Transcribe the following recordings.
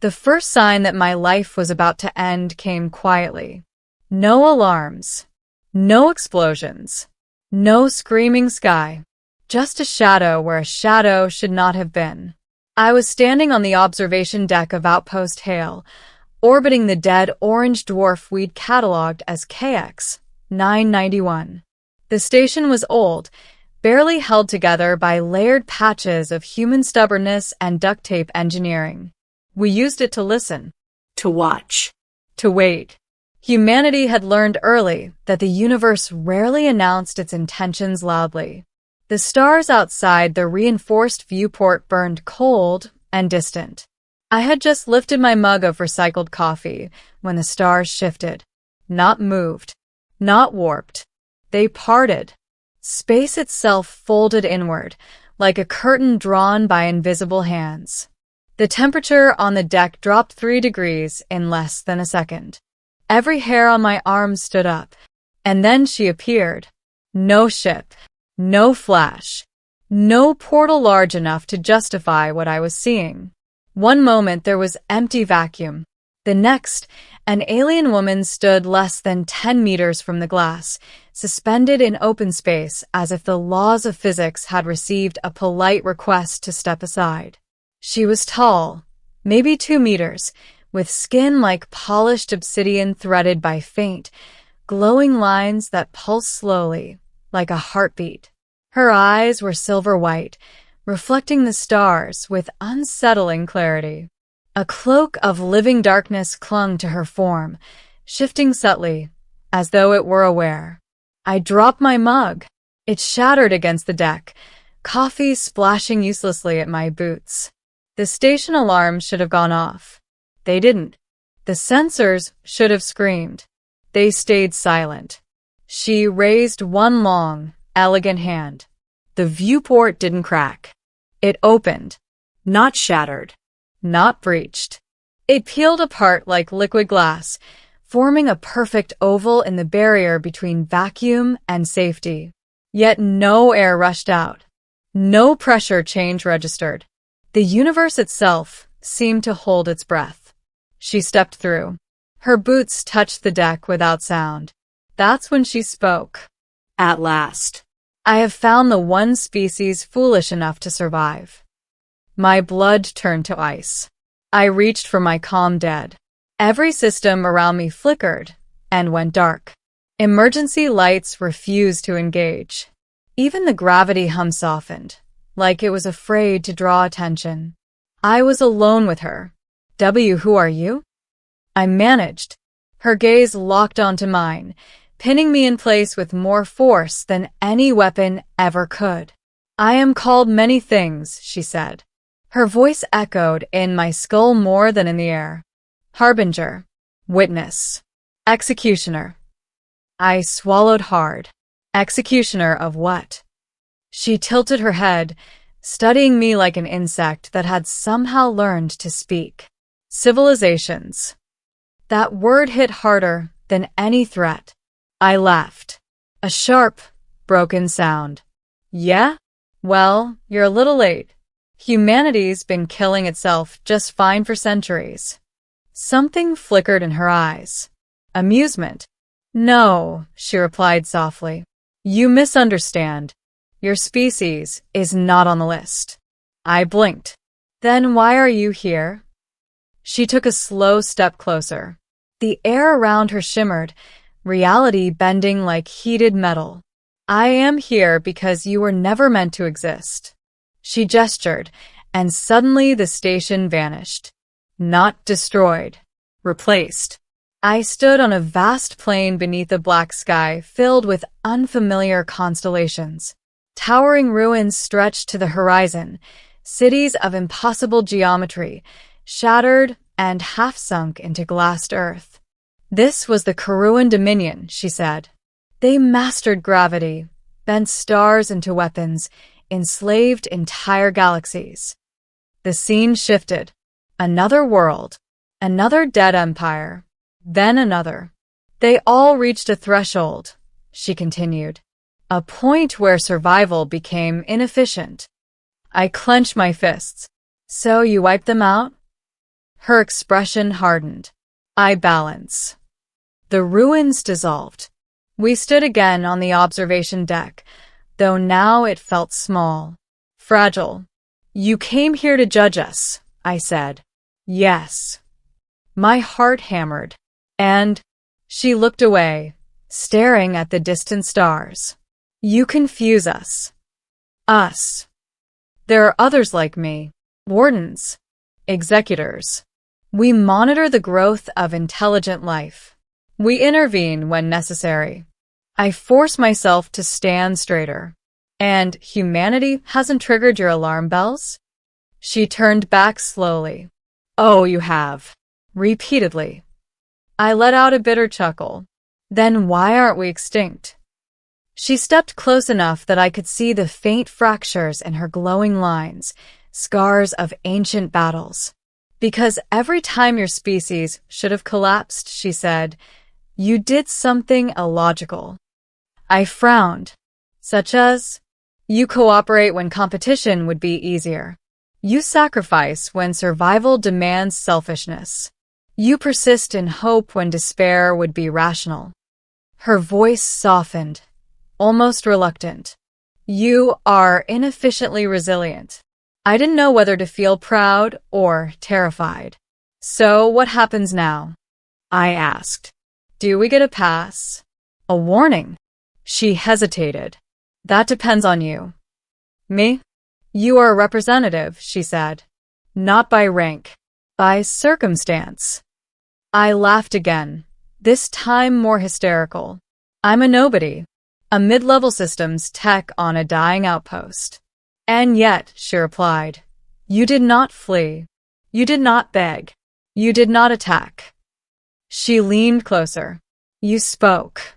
The first sign that my life was about to end came quietly. No alarms. No explosions. No screaming sky. Just a shadow where a shadow should not have been. I was standing on the observation deck of Outpost Hale, orbiting the dead orange dwarf we'd cataloged as KX 991. The station was old, barely held together by layered patches of human stubbornness and duct tape engineering. We used it to listen, To watch. to wait. Humanity had learned early that the universe rarely announced its intentions loudly. The stars outside the reinforced viewport burned cold and distant. I had just lifted my mug of recycled coffee when the stars shifted. Not moved. Not warped. They parted. Space itself folded inward, like a curtain drawn by invisible hands. The temperature on the deck dropped 3 degrees in less than a second. Every hair on my arm stood up, and then she appeared. No ship, no flash, no portal large enough to justify what I was seeing. One moment there was empty vacuum. The next, an alien woman stood less than 10 meters from the glass, suspended in open space as if the laws of physics had received a polite request to step aside. She was tall, maybe 2 meters, with skin like polished obsidian threaded by faint, glowing lines that pulsed slowly, like a heartbeat. Her eyes were silver white, reflecting the stars with unsettling clarity. A cloak of living darkness clung to her form, shifting subtly, as though it were aware. I dropped my mug. It shattered against the deck, coffee splashing uselessly at my boots. The station alarm should have gone off. They didn't. The sensors should have screamed. They stayed silent. She raised one long, elegant hand. The viewport didn't crack. It opened. Not shattered. Not breached. It peeled apart like liquid glass, forming a perfect oval in the barrier between vacuum and safety. Yet no air rushed out. No pressure change registered. The universe itself seemed to hold its breath. She stepped through. Her boots touched the deck without sound. That's when she spoke. At last. I have found the one species foolish enough to survive. My blood turned to ice. I reached for my calm dead. Every system around me flickered and went dark. Emergency lights refused to engage. Even the gravity hum softened, like it was afraid to draw attention. I was alone with her. Who are you? I managed. Her gaze locked onto mine, pinning me in place with more force than any weapon ever could. I am called many things, she said. Her voice echoed in my skull more than in the air. Harbinger. Witness. Executioner. I swallowed hard. Executioner of what? She tilted her head, studying me like an insect that had somehow learned to speak. Civilizations. That word hit harder than any threat. I laughed. A sharp, broken sound. Yeah? Well, you're a little late. Humanity's been killing itself just fine for centuries. Something flickered in her eyes. Amusement. No, she replied softly. You misunderstand. Your species is not on the list. I blinked. Then why are you here? She took a slow step closer. The air around her shimmered, reality bending like heated metal. I am here because you were never meant to exist. She gestured, and suddenly the station vanished. Not destroyed. Replaced. I stood on a vast plain beneath a black sky filled with unfamiliar constellations. Towering ruins stretched to the horizon, cities of impossible geometry, shattered and half-sunk into glassed earth. This was the Karuan Dominion, she said. They mastered gravity, bent stars into weapons, enslaved entire galaxies. The scene shifted. Another world. Another dead empire. Then another. They all reached a threshold, she continued. A point where survival became inefficient. I clenched my fists. So you wiped them out? Her expression hardened. I balance. The ruins dissolved. We stood again on the observation deck, though now it felt small, fragile. You came here to judge us, I said. Yes. My heart hammered. And she looked away, staring at the distant stars. You confuse us. Us. There are others like me, wardens, executors. We monitor the growth of intelligent life. We intervene when necessary. I force myself to stand straighter. And humanity hasn't triggered your alarm bells? She turned back slowly. Oh, you have. Repeatedly. I let out a bitter chuckle. Then why aren't we extinct? She stepped close enough that I could see the faint fractures in her glowing lines, scars of ancient battles. Because every time your species should have collapsed, she said, you did something illogical. I frowned. Such as, you cooperate when competition would be easier. You sacrifice when survival demands selfishness. You persist in hope when despair would be rational. Her voice softened, almost reluctant. You are inefficiently resilient. I didn't know whether to feel proud or terrified. So what happens now? I asked. Do we get a pass? A warning? She hesitated. That depends on you. Me? You are a representative, she said. Not by rank, by circumstance. I laughed again, this time more hysterical. I'm a nobody, a mid-level systems tech on a dying outpost. And yet, she replied, you did not flee. You did not beg. You did not attack. She leaned closer. You spoke.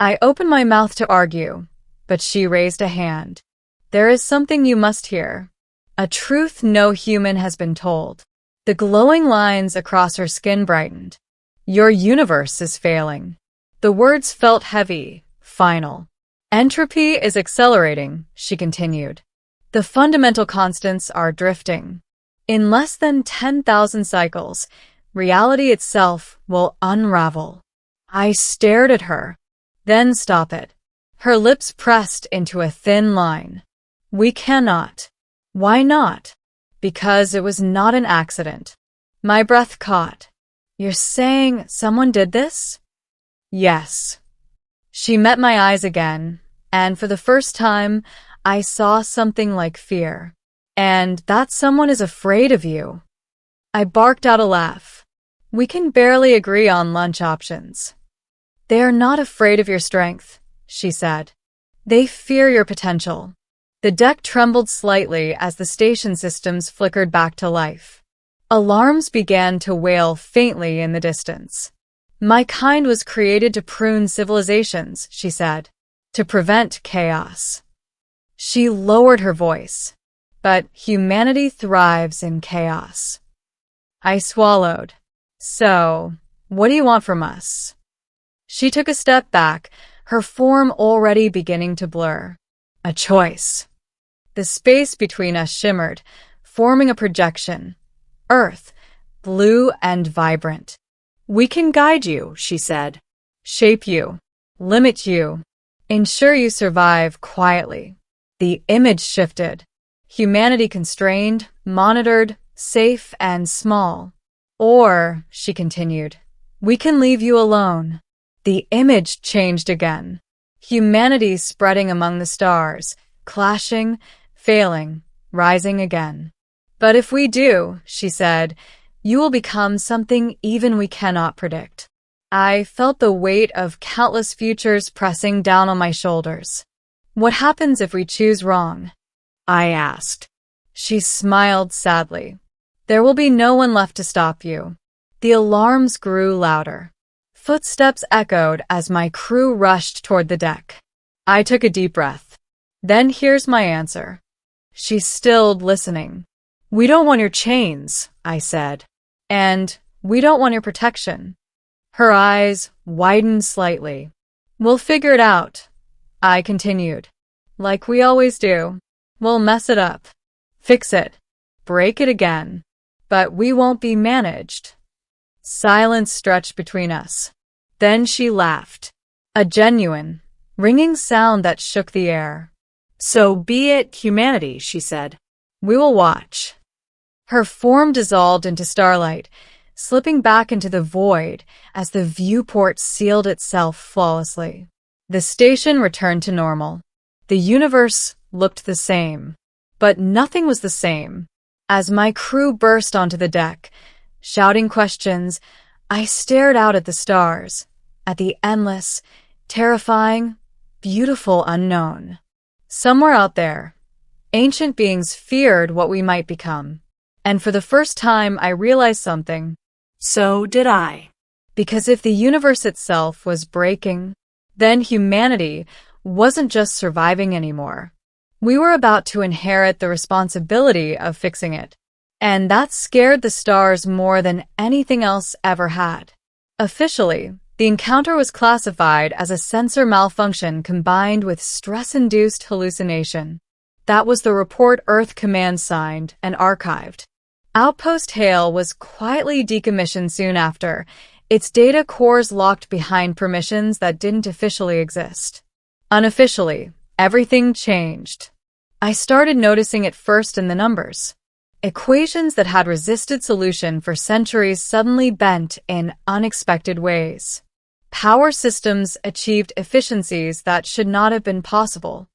I opened my mouth to argue, but she raised a hand. There is something you must hear. A truth no human has been told. The glowing lines across her skin brightened. Your universe is failing. The words felt heavy, final. Entropy is accelerating, she continued. The fundamental constants are drifting. In less than 10,000 cycles, reality itself will unravel. I stared at her. Then stop it. Her lips pressed into a thin line. We cannot. Why not? Because it was not an accident. My breath caught. You're saying someone did this? Yes. She met my eyes again, and for the first time, I saw something like fear. And that someone is afraid of you. I barked out a laugh. We can barely agree on lunch options. They are not afraid of your strength, she said. They fear your potential. The deck trembled slightly as the station systems flickered back to life. Alarms began to wail faintly in the distance. My kind was created to prune civilizations, she said, to prevent chaos. She lowered her voice. But humanity thrives in chaos. I swallowed. So, what do you want from us? She took a step back, her form already beginning to blur. A choice. The space between us shimmered, forming a projection. Earth, blue and vibrant. We can guide you, she said. Shape you. Limit you. Ensure you survive quietly. The image shifted. Humanity constrained, monitored, safe and small. Or, she continued, we can leave you alone. The image changed again. Humanity spreading among the stars, clashing, failing, rising again. But if we do, she said, you will become something even we cannot predict. I felt the weight of countless futures pressing down on my shoulders. What happens if we choose wrong? I asked. She smiled sadly. There will be no one left to stop you. The alarms grew louder. Footsteps echoed as my crew rushed toward the deck. I took a deep breath. Then here's my answer. She stilled, listening. We don't want your chains, I said. And we don't want your protection. Her eyes widened slightly. We'll figure it out, I continued. Like we always do. We'll mess it up. Fix it. Break it again. but we won't be managed." Silence stretched between us. Then she laughed. A genuine, ringing sound that shook the air. "So be it, humanity," she said. "We will watch." Her form dissolved into starlight, slipping back into the void as the viewport sealed itself flawlessly. The station returned to normal. The universe looked the same, but nothing was the same. As my crew burst onto the deck, shouting questions, I stared out at the stars, at the endless, terrifying, beautiful unknown. Somewhere out there, ancient beings feared what we might become. And for the first time, I realized something. So did I. Because if the universe itself was breaking, then humanity wasn't just surviving anymore. We were about to inherit the responsibility of fixing it. And that scared the stars more than anything else ever had. Officially, the encounter was classified as a sensor malfunction combined with stress-induced hallucination. That was the report Earth Command signed and archived. Outpost Hale was quietly decommissioned soon after, its data cores locked behind permissions that didn't officially exist. Unofficially, everything changed. I started noticing it first in the numbers. Equations that had resisted solution for centuries suddenly bent in unexpected ways. Power systems achieved efficiencies that should not have been possible.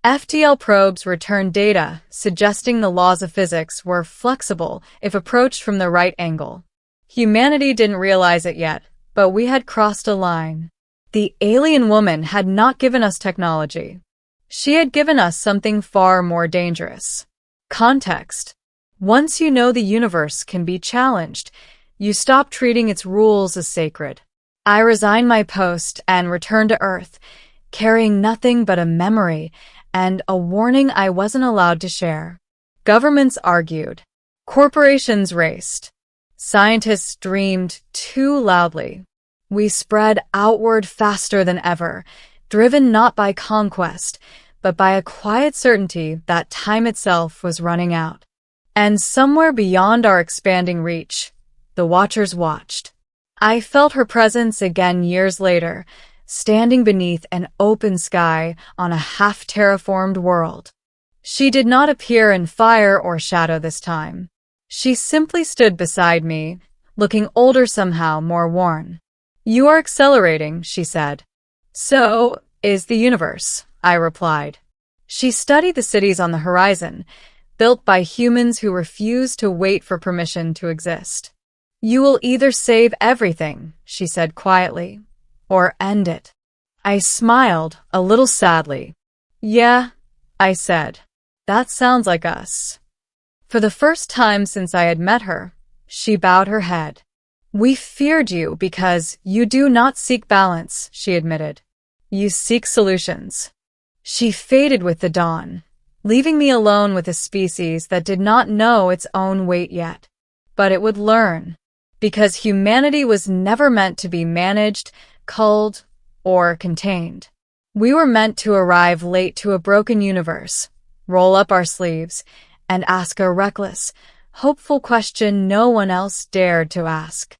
FTL probes returned data, suggesting the laws of physics were flexible if approached from the right angle. Humanity didn't realize it yet, but we had crossed a line. The alien woman had not given us technology. She had given us something far more dangerous. Context. Once you know the universe can be challenged, you stop treating its rules as sacred. I resigned my post and returned to Earth, carrying nothing but a memory and a warning I wasn't allowed to share. Governments argued. Corporations raced. Scientists dreamed too loudly. We spread outward faster than ever, driven not by conquest, but by a quiet certainty that time itself was running out. And somewhere beyond our expanding reach, the Watchers watched. I felt her presence again years later, standing beneath an open sky on a half-terraformed world. She did not appear in fire or shadow this time. She simply stood beside me, looking older somehow, more worn. "You are accelerating," she said. "So is the universe," I replied. She studied the cities on the horizon, built by humans who refused to wait for permission to exist. "You will either save everything," she said quietly, "or end it." I smiled, a little sadly. "Yeah," I said. "That sounds like us." For the first time since I had met her, she bowed her head. "We feared you because you do not seek balance," she admitted. "You seek solutions." She faded with the dawn, leaving me alone with a species that did not know its own weight yet. But it would learn, because humanity was never meant to be managed, culled, or contained. We were meant to arrive late to a broken universe, roll up our sleeves, and ask a reckless, hopeful question no one else dared to ask.